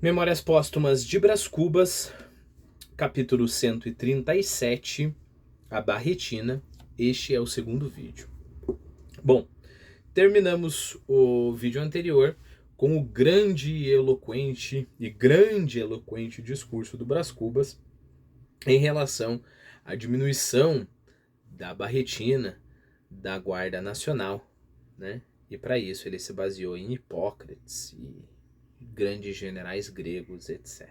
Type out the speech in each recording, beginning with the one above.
Memórias Póstumas de Brás Cubas, capítulo 137, a Barretina. Este é o segundo vídeo. Bom, terminamos o vídeo anterior com o grande e eloquente discurso do Brás Cubas em relação à diminuição da Barretina da Guarda Nacional, né? E para isso ele se baseou em Hipócrates e grandes generais gregos, etc.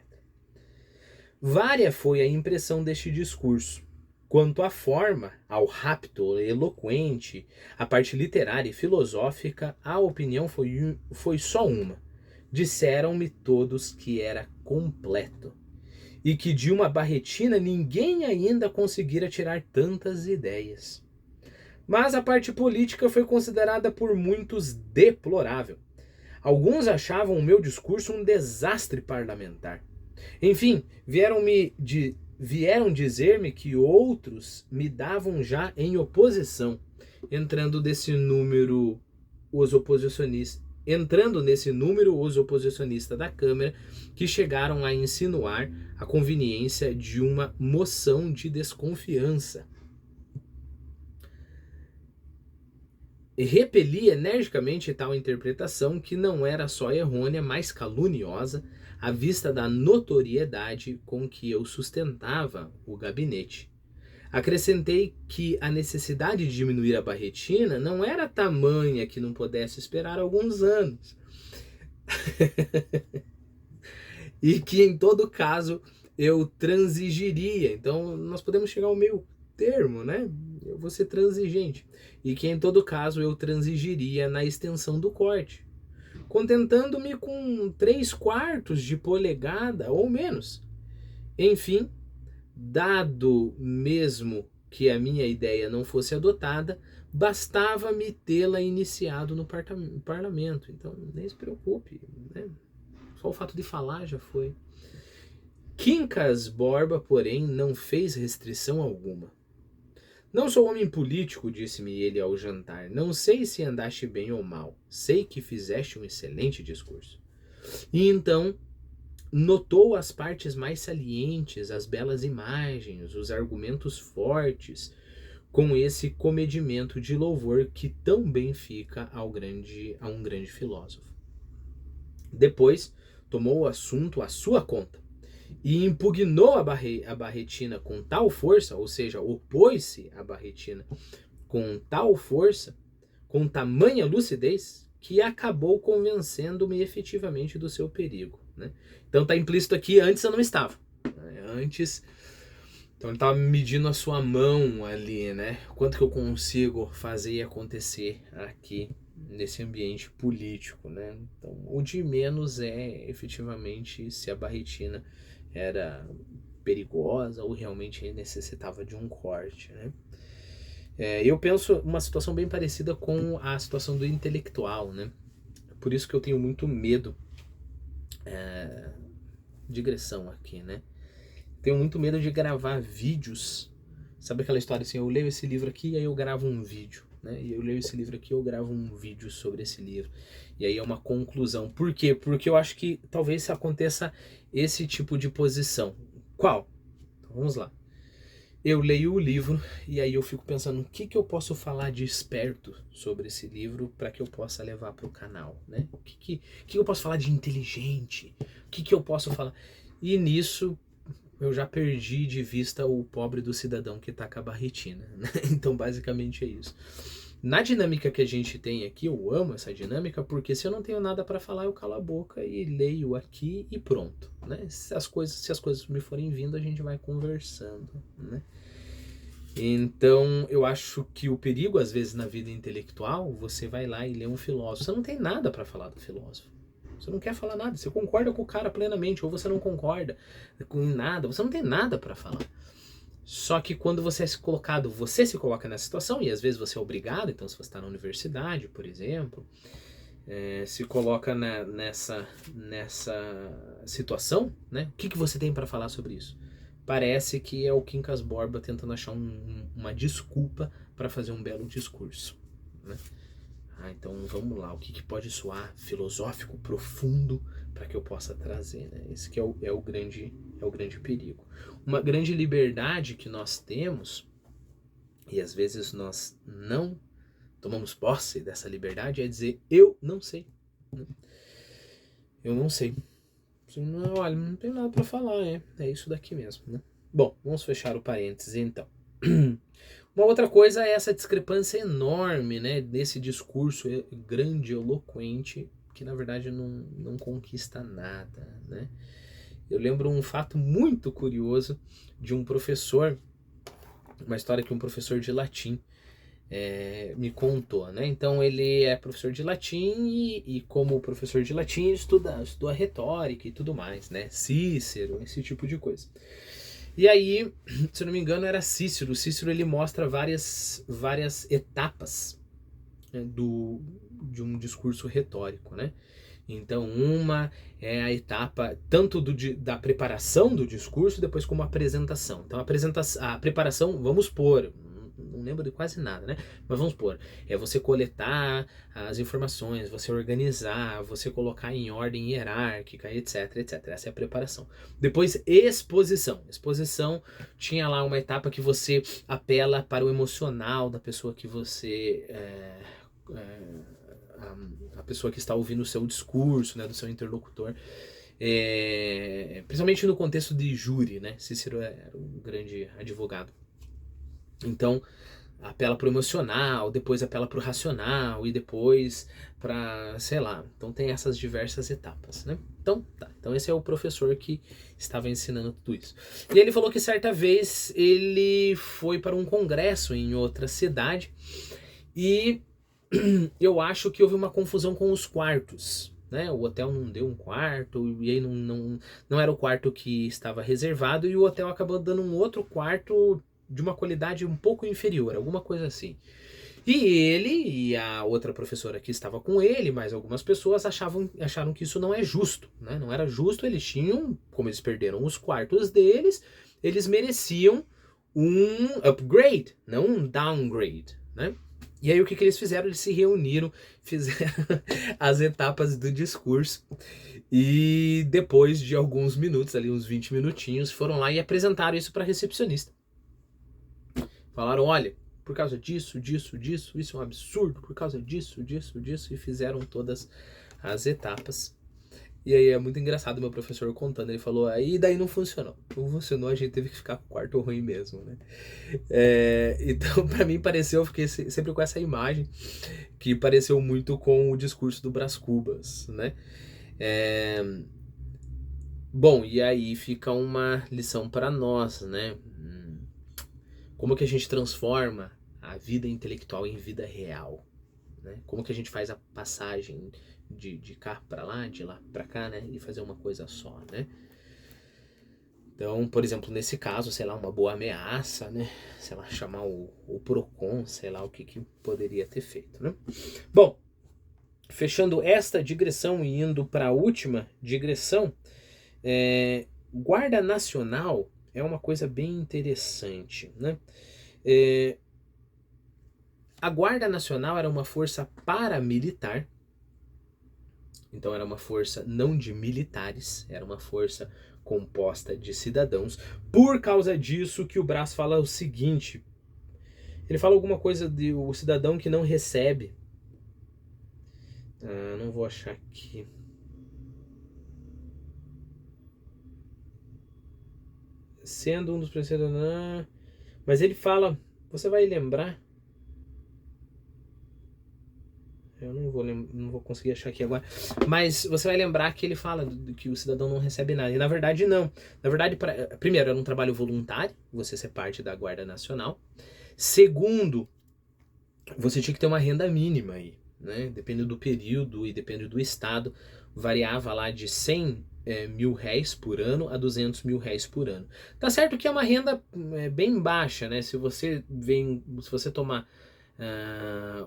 Vária foi a impressão deste discurso. Quanto à forma, ao rapto eloquente, à parte literária e filosófica, a opinião foi só uma. Disseram-me todos que era completo, e que de uma Barretina ninguém ainda conseguira tirar tantas ideias. Mas a parte política foi considerada por muitos deplorável. Alguns achavam o meu discurso um desastre parlamentar. Enfim, vieram dizer-me que outros me davam já em oposição, entrando nesse número os oposicionistas da Câmara, que chegaram a insinuar a conveniência de uma moção de desconfiança. E repeli energicamente tal interpretação, que não era só errônea, mas caluniosa, à vista da notoriedade com que eu sustentava o gabinete. Acrescentei que a necessidade de diminuir a Barretina não era tamanha que não pudesse esperar alguns anos. E que, em todo caso, eu transigiria. Então, nós podemos chegar ao meio termo, né? Eu vou ser transigente. E que, em todo caso, eu transigiria na extensão do corte, contentando-me com 3/4 de polegada ou menos. Enfim, dado mesmo que a minha ideia não fosse adotada, bastava-me tê-la iniciado no parlamento. Então, nem se preocupe, né? Só o fato de falar já foi. Quincas Borba, porém, não fez restrição alguma. Não sou homem político, disse-me ele ao jantar. Não sei se andaste bem ou mal. Sei que fizeste um excelente discurso. E então notou as partes mais salientes, as belas imagens, os argumentos fortes, com esse comedimento de louvor que tão bem fica a um grande filósofo. Depois tomou o assunto à sua conta e impugnou a Barretina com tal força, ou seja, opôs-se à Barretina com tal força, com tamanha lucidez, que acabou convencendo-me efetivamente do seu perigo, né? Então está implícito aqui, antes eu não estava. Antes, então ele estava medindo a sua mão ali, né? Quanto que eu consigo fazer e acontecer aqui nesse ambiente político, né? Então, o de menos é efetivamente se a Barretina era perigosa ou realmente necessitava de um corte, né? Eu penso uma situação bem parecida com a situação do intelectual, né? Por isso que eu tenho muito medo, digressão aqui, né? Tenho muito medo de gravar vídeos. Sabe aquela história assim, eu leio esse livro aqui e aí eu gravo um vídeo, né? E eu leio esse livro aqui e eu gravo um vídeo sobre esse livro. E aí é uma conclusão. Por quê? Porque eu acho que talvez aconteça esse tipo de posição. Qual? Então, vamos lá. Eu leio o livro e aí eu fico pensando o que eu posso falar de esperto sobre esse livro para que eu possa levar para o canal, né? O que eu posso falar de inteligente? O que eu posso falar? E nisso eu já perdi de vista o pobre do cidadão que tá com a Barretina, né? Então basicamente é isso. Na dinâmica que a gente tem aqui, eu amo essa dinâmica, porque se eu não tenho nada para falar, eu calo a boca e leio aqui e pronto, né? Se as coisas me forem vindo, a gente vai conversando, né? Então, eu acho que o perigo, às vezes, na vida intelectual, você vai lá e lê um filósofo. Você não tem nada para falar do filósofo. Você não quer falar nada. Você concorda com o cara plenamente, ou você não concorda com nada. Você não tem nada para falar. Só que quando você se coloca nessa situação, e às vezes você é obrigado, então se você está na universidade, por exemplo, se coloca nessa situação, né? O que você tem para falar sobre isso? Parece que é o Quincas Borba tentando achar uma desculpa para fazer um belo discurso, né? Então vamos lá, o que pode soar filosófico, profundo, para que eu possa trazer, né? Esse que é o grande perigo. Uma grande liberdade que nós temos, e às vezes nós não tomamos posse dessa liberdade, é dizer, eu não sei. Eu não sei. Não, olha, não tem nada para falar, é isso daqui mesmo, né? Bom, vamos fechar o parênteses então. Uma outra coisa é essa discrepância enorme, né, desse discurso grandiloquente, que na verdade não conquista nada, né? Eu lembro um fato muito curioso de um professor, uma história que um professor de latim me contou, né? Então ele é professor de latim e como professor de latim estudou a retórica e tudo mais, né? Cícero, esse tipo de coisa. E aí, se eu não me engano, era Cícero. Cícero ele mostra várias etapas, né, de um discurso retórico, né? Então, uma é a etapa tanto da preparação do discurso, depois como a apresentação. Então, a preparação, vamos pôr, não lembro de quase nada, né? Mas vamos pôr, é você coletar as informações, você organizar, você colocar em ordem hierárquica, etc, etc. Essa é a preparação. Depois, exposição. Exposição tinha lá uma etapa que você apela para o emocional da pessoa que você... a pessoa que está ouvindo o seu discurso, né, do seu interlocutor, principalmente no contexto de júri, né? Cícero era um grande advogado. Então, apela para o emocional, depois apela para o racional e depois para, sei lá. Então tem essas diversas etapas, né? Então, tá. Então esse é o professor que estava ensinando tudo isso. E ele falou que certa vez ele foi para um congresso em outra cidade e eu acho que houve uma confusão com os quartos, né? O hotel não deu um quarto, e aí não era o quarto que estava reservado, e o hotel acabou dando um outro quarto de uma qualidade um pouco inferior, alguma coisa assim. E ele e a outra professora que estava com ele, mais algumas pessoas, acharam que isso não é justo, né? Não era justo, eles tinham, como eles perderam os quartos deles, eles mereciam um upgrade, não um downgrade, né? E aí o que eles fizeram? Eles se reuniram, fizeram as etapas do discurso e depois de alguns minutos, ali uns 20 minutinhos, foram lá e apresentaram isso para a recepcionista. Falaram, olha, por causa disso, isso é um absurdo, por causa disso, e fizeram todas as etapas. E aí é muito engraçado o meu professor contando, ele falou, aí daí não funcionou. Não funcionou, a gente teve que ficar com o quarto ruim mesmo, né? Então, pra mim pareceu, eu fiquei sempre com essa imagem, que pareceu muito com o discurso do Brás Cubas, né? Bom, e aí fica uma lição para nós, né? Como que a gente transforma a vida intelectual em vida real, né? Como que a gente faz a passagem de cá para lá, de lá para cá, né? E fazer uma coisa só, né? Então, por exemplo, nesse caso, sei lá, uma boa ameaça, né? Sei lá, chamar o PROCON, sei lá o que poderia ter feito, né? Bom, fechando esta digressão e indo para a última digressão, Guarda Nacional é uma coisa bem interessante, né? A Guarda Nacional era uma força paramilitar, então era uma força não de militares, era uma força composta de cidadãos. Por causa disso que o Brás fala o seguinte, ele fala alguma coisa de o cidadão que não recebe. Não vou achar aqui. Sendo um dos preceitos... Mas ele fala, você vai lembrar... Eu não vou conseguir achar aqui agora. Mas você vai lembrar que ele fala que o cidadão não recebe nada. E na verdade não. Na verdade, primeiro, era um trabalho voluntário, você ser parte da Guarda Nacional. Segundo, você tinha que ter uma renda mínima aí, né? Dependendo do período e dependendo do estado, variava lá de 100 mil réis por ano a 200 mil réis por ano. Tá certo que é uma renda bem baixa, né? Se você tomar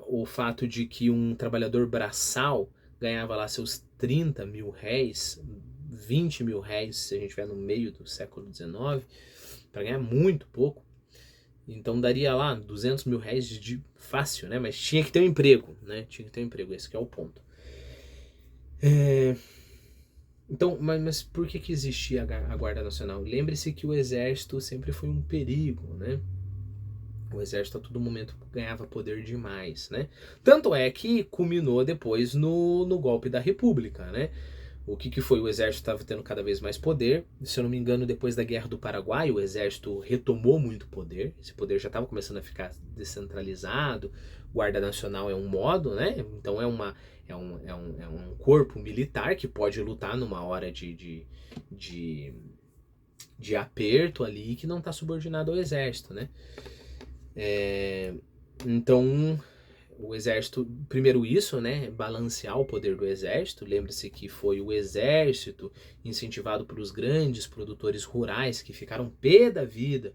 o fato de que um trabalhador braçal ganhava lá seus 30 mil réis, 20 mil réis, se a gente estiver no meio do século XIX, para ganhar muito pouco. Então daria lá 200 mil réis de fácil, né? Mas tinha que ter um emprego, né? Tinha que ter um emprego, esse que é o ponto. Então, mas por que existia a Guarda Nacional? Lembre-se que o exército sempre foi um perigo, né? O exército a todo momento ganhava poder demais, né? Tanto é que culminou depois no golpe da República, né? O que foi? O exército estava tendo cada vez mais poder. Se eu não me engano, depois da Guerra do Paraguai, o exército retomou muito poder. Esse poder já estava começando a ficar descentralizado. Guarda Nacional é um modo, né? Então é um corpo militar que pode lutar numa hora de aperto ali que não está subordinado ao exército, né? Então, o exército, primeiro isso, né, balancear o poder do exército. Lembre-se que foi o exército incentivado pelos grandes produtores rurais que ficaram pé da vida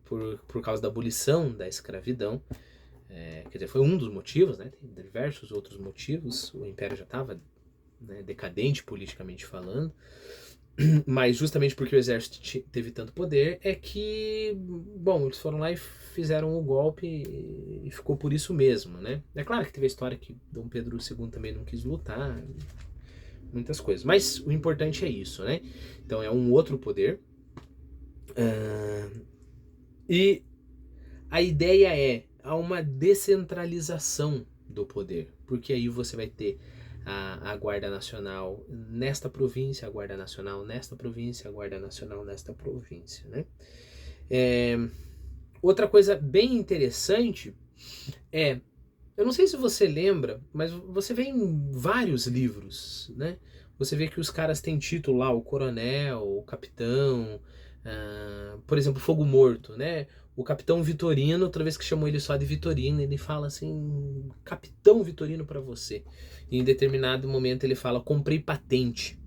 por causa da abolição da escravidão. Quer dizer, foi um dos motivos, né, tem diversos outros motivos. O império já estava, né, decadente politicamente falando. Mas justamente porque o exército teve tanto poder é que, bom, eles foram lá e fizeram o golpe e ficou por isso mesmo, né? É claro que teve a história que Dom Pedro II também não quis lutar, muitas coisas. Mas o importante é isso, né? Então é um outro poder. E a ideia há uma descentralização do poder, porque aí você vai ter a Guarda Nacional nesta província, a Guarda Nacional nesta província, a Guarda Nacional nesta província, né? Outra coisa bem interessante eu não sei se você lembra, mas você vê em vários livros, né? Você vê que os caras têm título lá, o coronel, o capitão, por exemplo, Fogo Morto, né? O Capitão Vitorino, toda vez que chamam ele só de Vitorino, ele fala assim, Capitão Vitorino pra você. E em determinado momento ele fala, comprei patente.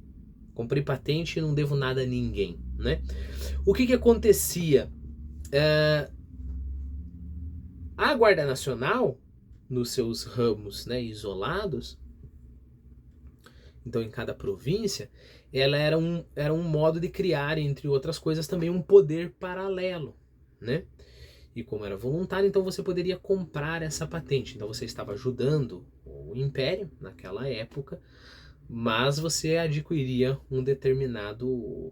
Comprei patente e não devo nada a ninguém, né? O que acontecia? A Guarda Nacional, nos seus ramos, né, isolados, então em cada província, ela era um modo de criar, entre outras coisas, também um poder paralelo, né? E como era voluntário, então você poderia comprar essa patente. Então você estava ajudando o império naquela época, mas você adquiriria um determinado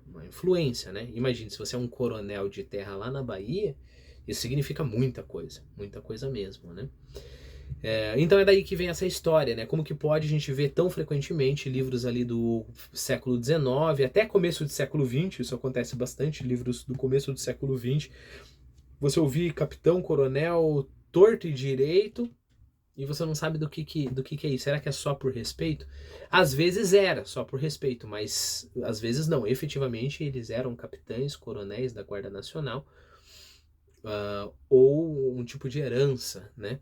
uma influência, né? Imagine, se você é um coronel de terra lá na Bahia, isso significa muita coisa mesmo, né? Então é daí que vem essa história, né? Como que pode a gente ver tão frequentemente livros ali do século XIX até começo do século XX, isso acontece bastante, livros do começo do século XX, você ouvir capitão, coronel, torto e direito, e você não sabe do que é isso. Será que é só por respeito? Às vezes era só por respeito, mas às vezes não. Efetivamente eles eram capitães, coronéis da Guarda Nacional, ou um tipo de herança, né,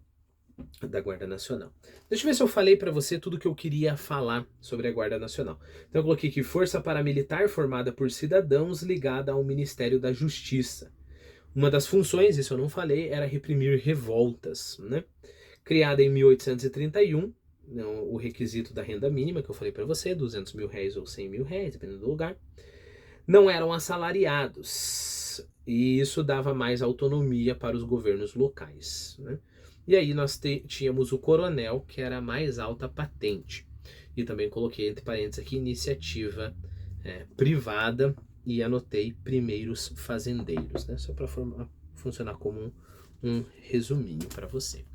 da Guarda Nacional. Deixa eu ver se eu falei para você tudo que eu queria falar sobre a Guarda Nacional. Então eu coloquei aqui, força paramilitar formada por cidadãos ligada ao Ministério da Justiça. Uma das funções, isso eu não falei, era reprimir revoltas, né? Criada em 1831, o requisito da renda mínima, que eu falei para você, 200 mil réis ou 100 mil réis, dependendo do lugar, não eram assalariados. E isso dava mais autonomia para os governos locais, né? E aí nós tínhamos o coronel, que era a mais alta patente. E também coloquei entre parênteses aqui, iniciativa privada, e anotei primeiros fazendeiros, né? Só para funcionar como um resuminho para você.